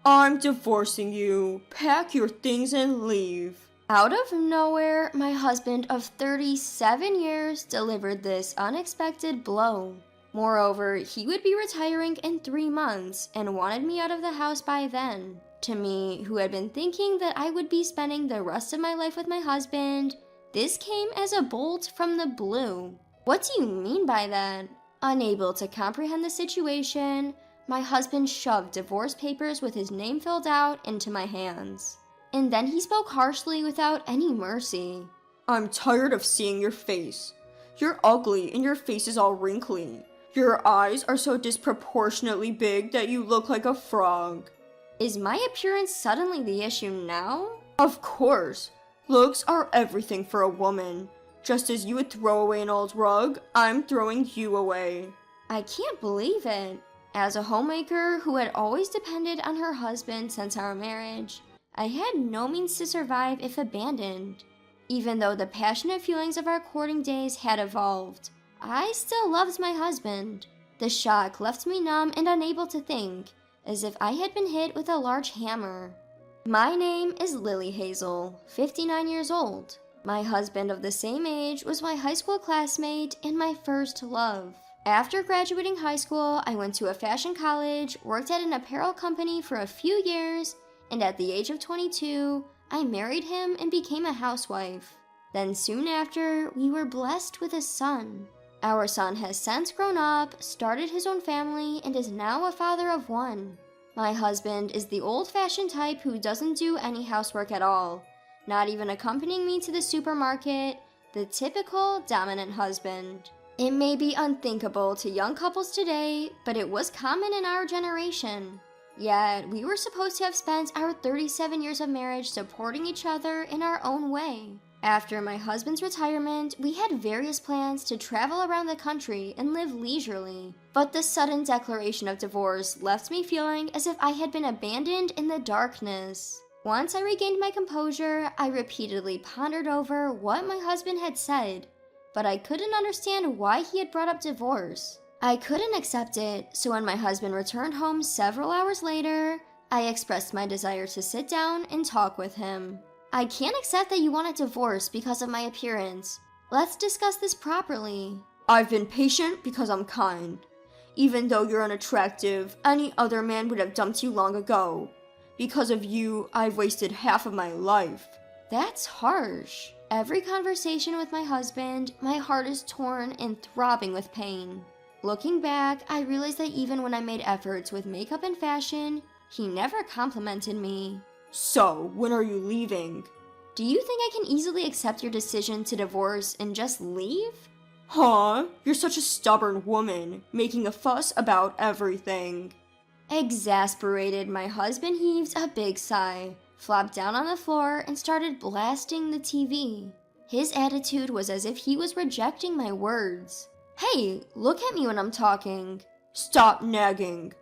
I'm divorcing you. Pack your things and leave. Out of nowhere, my husband of 37 years delivered this unexpected blow. Moreover, he would be retiring in 3 months and wanted me out of the house by then. To me, who had been thinking that I would be spending the rest of my life with my husband, this came as a bolt from the blue. What do you mean by that? Unable to comprehend the situation, my husband shoved divorce papers with his name filled out into my hands. And then he spoke harshly without any mercy. I'm tired of seeing your face. You're ugly and your face is all wrinkly. Your eyes are so disproportionately big that you look like a frog. Is my appearance suddenly the issue now? Of course. Looks are everything for a woman. Just as you would throw away an old rug, I'm throwing you away. I can't believe it. As a homemaker who had always depended on her husband since our marriage, I had no means to survive if abandoned. Even though the passionate feelings of our courting days had evolved, I still loved my husband. The shock left me numb and unable to think, as if I had been hit with a large hammer. My name is Lily Hazel, 59 years old. My husband of the same age was my high school classmate and my first love. After graduating high school, I went to a fashion college, worked at an apparel company for a few years, and at the age of 22, I married him and became a housewife. Then soon after, we were blessed with a son. Our son has since grown up, started his own family, and is now a father of one. My husband is the old-fashioned type who doesn't do any housework at all, not even accompanying me to the supermarket, the typical dominant husband. It may be unthinkable to young couples today, but it was common in our generation. Yet, we were supposed to have spent our 37 years of marriage supporting each other in our own way. After my husband's retirement, we had various plans to travel around the country and live leisurely. But the sudden declaration of divorce left me feeling as if I had been abandoned in the darkness. Once I regained my composure, I repeatedly pondered over what my husband had said, but I couldn't understand why he had brought up divorce. I couldn't accept it, so when my husband returned home several hours later, I expressed my desire to sit down and talk with him. I can't accept that you want a divorce because of my appearance. Let's discuss this properly. I've been patient because I'm kind. Even though you're unattractive, any other man would have dumped you long ago. Because of you, I've wasted half of my life. That's harsh. Every conversation with my husband, my heart is torn and throbbing with pain. Looking back, I realized that even when I made efforts with makeup and fashion, he never complimented me. So, when are you leaving? Do you think I can easily accept your decision to divorce and just leave? Huh? You're such a stubborn woman, making a fuss about everything. Exasperated, my husband heaved a big sigh, flopped down on the floor, and started blasting the TV. His attitude was as if he was rejecting my words. Hey, look at me when I'm talking. Stop nagging.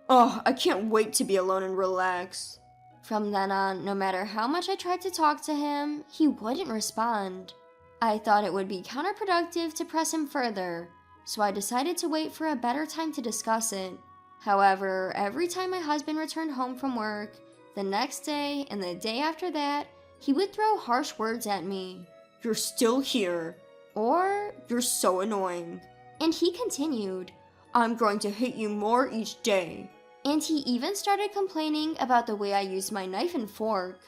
Ugh, I can't wait to be alone and relax. From then on, no matter how much I tried to talk to him, he wouldn't respond. I thought it would be counterproductive to press him further, so I decided to wait for a better time to discuss it. However, every time my husband returned home from work, the next day and the day after that, he would throw harsh words at me. You're still here. Or, you're so annoying. And he continued, I'm going to hate you more each day. And he even started complaining about the way I used my knife and fork.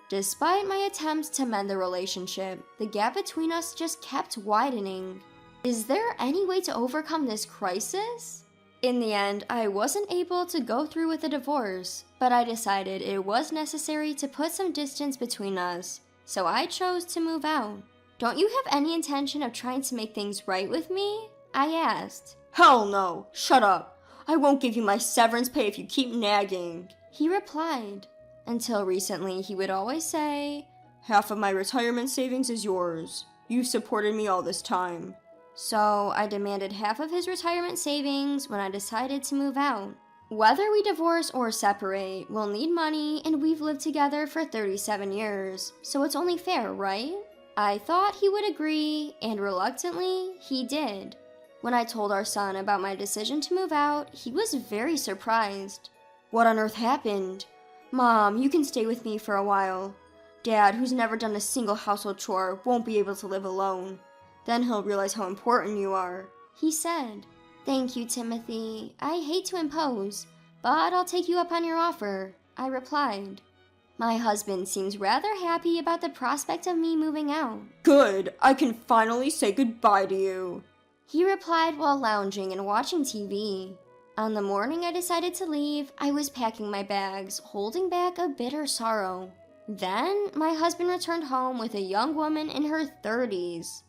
Despite my attempts to mend the relationship, the gap between us just kept widening. Is there any way to overcome this crisis? In the end, I wasn't able to go through with the divorce, but I decided it was necessary to put some distance between us, so I chose to move out. Don't you have any intention of trying to make things right with me? I asked. Hell no! Shut up! I won't give you my severance pay if you keep nagging. He replied. Until recently, he would always say, half of my retirement savings is yours. You've supported me all this time. So I demanded half of his retirement savings when I decided to move out. Whether we divorce or separate, we'll need money, and we've lived together for 37 years, so it's only fair, right? I thought he would agree, and reluctantly, he did. When I told our son about my decision to move out, he was very surprised. What on earth happened? Mom, you can stay with me for a while. Dad, who's never done a single household chore, won't be able to live alone. Then he'll realize how important you are. He said. Thank you, Timothy. I hate to impose, but I'll take you up on your offer, I replied. My husband seems rather happy about the prospect of me moving out. Good, I can finally say goodbye to you, he replied while lounging and watching TV. On the morning I decided to leave, I was packing my bags, holding back a bitter sorrow. Then, my husband returned home with a young woman in her 30s.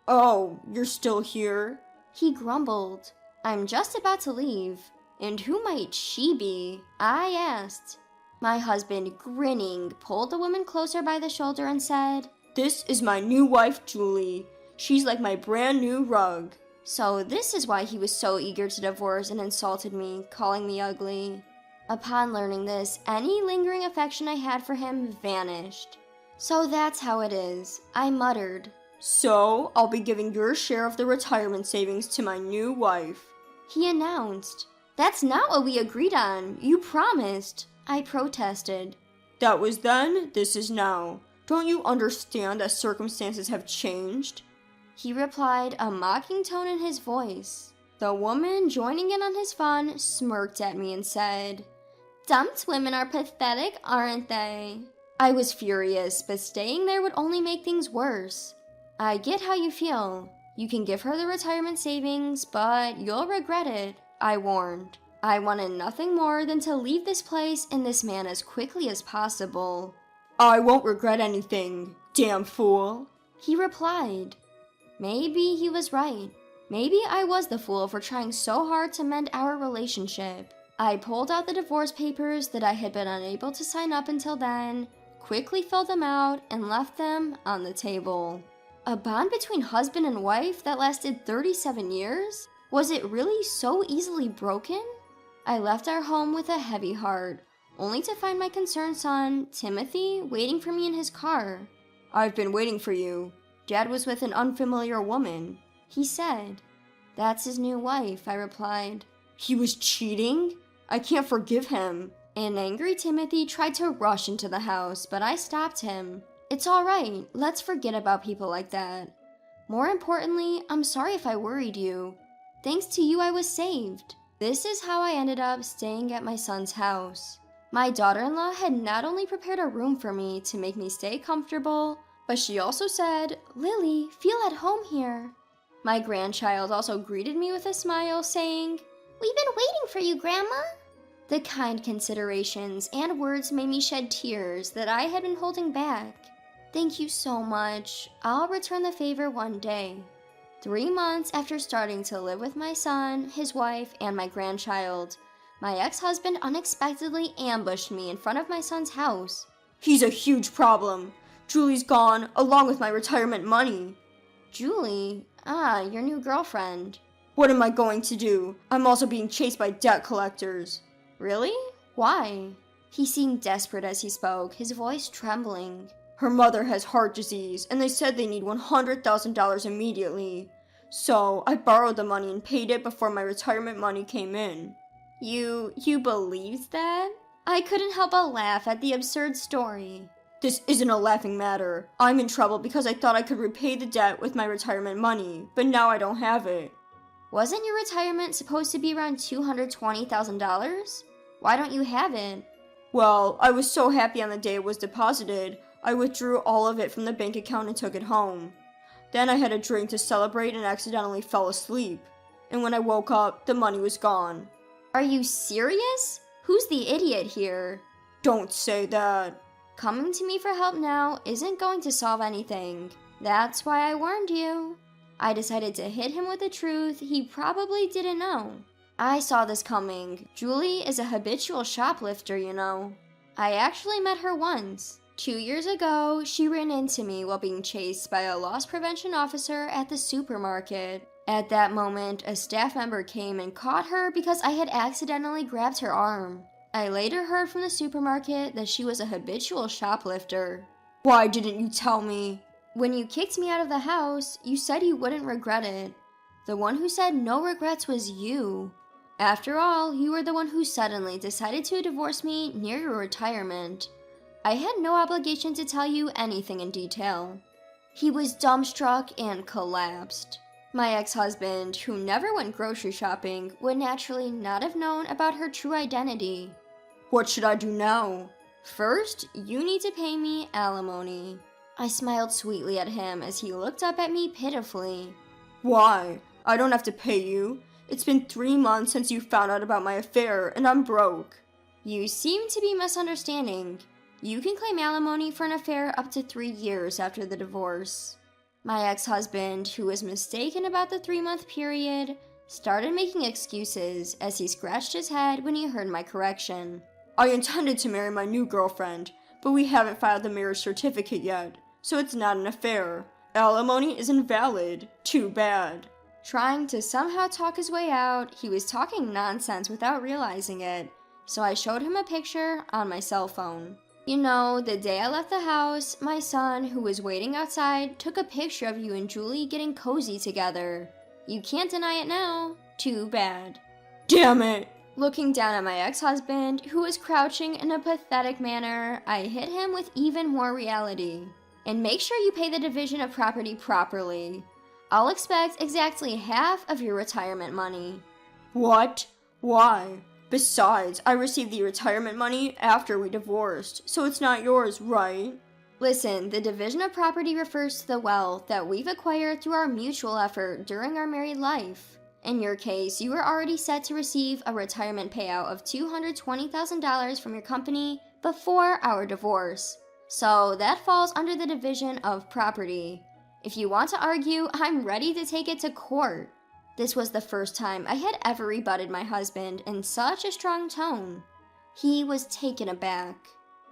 Oh, you're still here? He grumbled. I'm just about to leave. And who might she be? I asked. My husband, grinning, pulled the woman closer by the shoulder and said, This is my new wife, Julie. She's like my brand new rug. So this is why he was so eager to divorce and insulted me, calling me ugly. Upon learning this, any lingering affection I had for him vanished. So that's how it is, I muttered. So, I'll be giving your share of the retirement savings to my new wife, he announced. That's not what we agreed on. You promised, I protested. That was then, this is now. Don't you understand that circumstances have changed? He replied, a mocking tone in his voice. The woman, joining in on his fun, smirked at me and said, Dumped women are pathetic, aren't they? I was furious, but staying there would only make things worse. I get how you feel. You can give her the retirement savings, but you'll regret it, I warned. I wanted nothing more than to leave this place and this man as quickly as possible. I won't regret anything, damn fool, he replied. Maybe he was right. Maybe I was the fool for trying so hard to mend our relationship. I pulled out the divorce papers that I had been unable to sign up until then, quickly filled them out, and left them on the table. A bond between husband and wife that lasted 37 years? Was it really so easily broken? I left our home with a heavy heart, only to find my concerned son, Timothy, waiting for me in his car. I've been waiting for you. Dad was with an unfamiliar woman, he said. That's his new wife, I replied. He was cheating? I can't forgive him. An angry Timothy tried to rush into the house, but I stopped him. It's all right. Let's forget about people like that. More importantly, I'm sorry if I worried you. Thanks to you, I was saved. This is how I ended up staying at my son's house. My daughter-in-law had not only prepared a room for me to make me stay comfortable, but she also said, Lily, feel at home here. My grandchild also greeted me with a smile, saying, We've been waiting for you, Grandma. The kind considerations and words made me shed tears that I had been holding back. Thank you so much. I'll return the favor one day. 3 months after starting to live with my son, his wife, and my grandchild, my ex-husband unexpectedly ambushed me in front of my son's house. He's a huge problem. Julie's gone, along with my retirement money. Julie? Your new girlfriend. What am I going to do? I'm also being chased by debt collectors. Really? Why? He seemed desperate as he spoke, his voice trembling. Her mother has heart disease, and they said they need $100,000 immediately. So, I borrowed the money and paid it before my retirement money came in. You believed that? I couldn't help but laugh at the absurd story. This isn't a laughing matter. I'm in trouble because I thought I could repay the debt with my retirement money, but now I don't have it. Wasn't your retirement supposed to be around $220,000? Why don't you have it? Well, I was so happy on the day it was deposited, I withdrew all of it from the bank account and took it home. Then I had a drink to celebrate and accidentally fell asleep. And when I woke up, the money was gone. Are you serious? Who's the idiot here? Don't say that. Coming to me for help now isn't going to solve anything. That's why I warned you. I decided to hit him with the truth he probably didn't know. I saw this coming. Julie is a habitual shoplifter, you know. I actually met her once. 2 years ago, she ran into me while being chased by a loss prevention officer at the supermarket. At that moment, a staff member came and caught her because I had accidentally grabbed her arm. I later heard from the supermarket that she was a habitual shoplifter. Why didn't you tell me? When you kicked me out of the house, you said you wouldn't regret it. The one who said no regrets was you. After all, you were the one who suddenly decided to divorce me near your retirement. I had no obligation to tell you anything in detail." He was dumbstruck and collapsed. My ex-husband, who never went grocery shopping, would naturally not have known about her true identity. "What should I do now?" "First, you need to pay me alimony." I smiled sweetly at him as he looked up at me pitifully. "Why? I don't have to pay you. It's been 3 months since you found out about my affair, and I'm broke." "You seem to be misunderstanding. You can claim alimony for an affair up to 3 years after the divorce." My ex-husband, who was mistaken about the 3-month period, started making excuses as he scratched his head when he heard my correction. "I intended to marry my new girlfriend, but we haven't filed the marriage certificate yet, so it's not an affair. Alimony is invalid. Too bad." Trying to somehow talk his way out, he was talking nonsense without realizing it, so I showed him a picture on my cell phone. "You know, the day I left the house, my son, who was waiting outside, took a picture of you and Julie getting cozy together. You can't deny it now. Too bad." "Damn it!" Looking down at my ex-husband, who was crouching in a pathetic manner, I hit him with even more reality. "And make sure you pay the division of property properly. I'll expect exactly half of your retirement money." "What? Why? Besides, I received the retirement money after we divorced, so it's not yours, right?" Listen, the division of property refers to the wealth that we've acquired through our mutual effort during our married life. In your case, you were already set to receive a retirement payout of $220,000 from your company before our divorce. So that falls under the division of property. If you want to argue, I'm ready to take it to court. This was the first time I had ever rebutted my husband in such a strong tone. He was taken aback.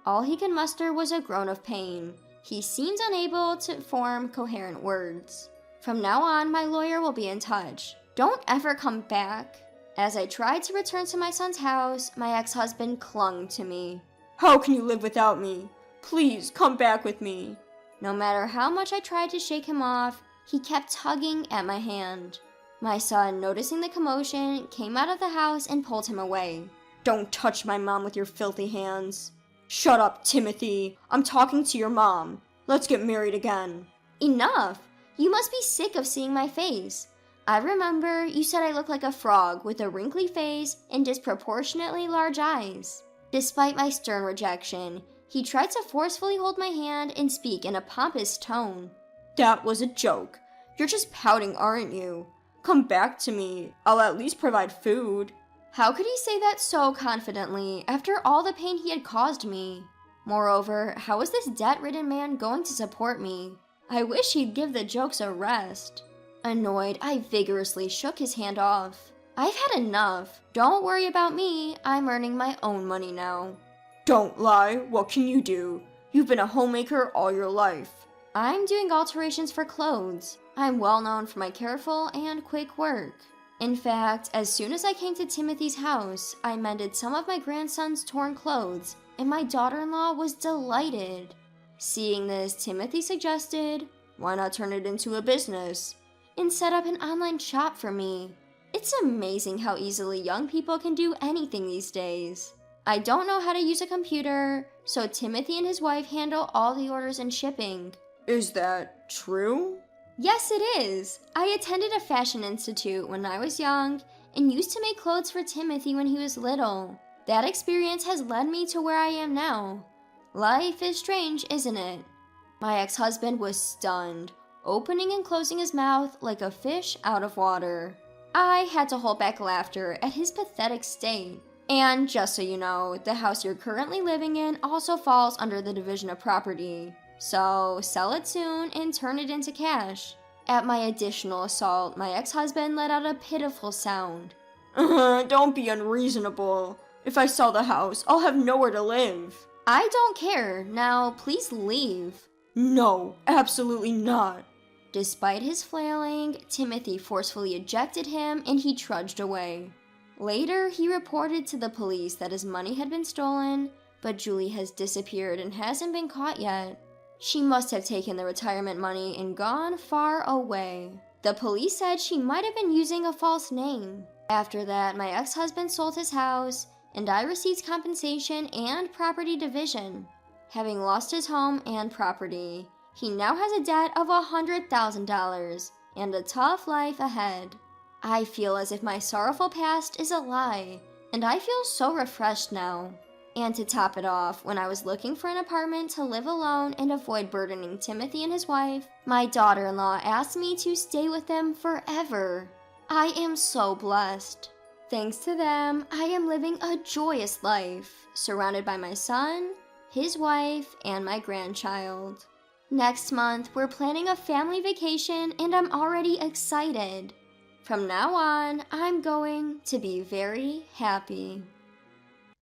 All he could muster was a groan of pain. He seemed unable to form coherent words. "From now on, my lawyer will be in touch. Don't ever come back." As I tried to return to my son's house, my ex-husband clung to me. "How can you live without me? Please, come back with me." No matter how much I tried to shake him off, he kept tugging at my hand. My son, noticing the commotion, came out of the house and pulled him away. "Don't touch my mom with your filthy hands." "Shut up, Timothy. I'm talking to your mom. Let's get married again." "Enough! You must be sick of seeing my face. I remember you said I looked like a frog with a wrinkly face and disproportionately large eyes." Despite my stern rejection, he tried to forcefully hold my hand and speak in a pompous tone. "That was a joke. You're just pouting, aren't you? Come back to me. I'll at least provide food." How could he say that so confidently after all the pain he had caused me? Moreover, how was this debt-ridden man going to support me? I wish he'd give the jokes a rest. Annoyed, I vigorously shook his hand off. "I've had enough. Don't worry about me. I'm earning my own money now." "Don't lie. What can you do? You've been a homemaker all your life." "I'm doing alterations for clothes. I'm well known for my careful and quick work. In fact, as soon as I came to Timothy's house, I mended some of my grandson's torn clothes, and my daughter-in-law was delighted. Seeing this, Timothy suggested, "Why not turn it into a business?" and set up an online shop for me. It's amazing how easily young people can do anything these days. I don't know how to use a computer, so Timothy and his wife handle all the orders and shipping." "Is that true?" "Yes, it is. I attended a fashion institute when I was young and used to make clothes for Timothy when he was little. That experience has led me to where I am now. Life is strange, isn't it?" My ex-husband was stunned, opening and closing his mouth like a fish out of water. I had to hold back laughter at his pathetic state. "And just so you know, the house you're currently living in also falls under the division of property. So sell it soon and turn it into cash." At my additional assault, my ex-husband let out a pitiful sound. Don't be unreasonable. If I sell the house, I'll have nowhere to live." "I don't care. Now, please leave." "No, absolutely not." Despite his flailing, Timothy forcefully ejected him and he trudged away. Later, he reported to the police that his money had been stolen, but Julie has disappeared and hasn't been caught yet. She must have taken the retirement money and gone far away. The police said she might have been using a false name. After that, my ex-husband sold his house, and I received compensation and property division. Having lost his home and property, he now has a debt of $100,000 and a tough life ahead. I feel as if my sorrowful past is a lie, and I feel so refreshed now. And to top it off, when I was looking for an apartment to live alone and avoid burdening Timothy and his wife, my daughter-in-law asked me to stay with them forever. I am so blessed. Thanks to them, I am living a joyous life, surrounded by my son, his wife, and my grandchild. Next month, we're planning a family vacation, and I'm already excited. From now on, I'm going to be very happy.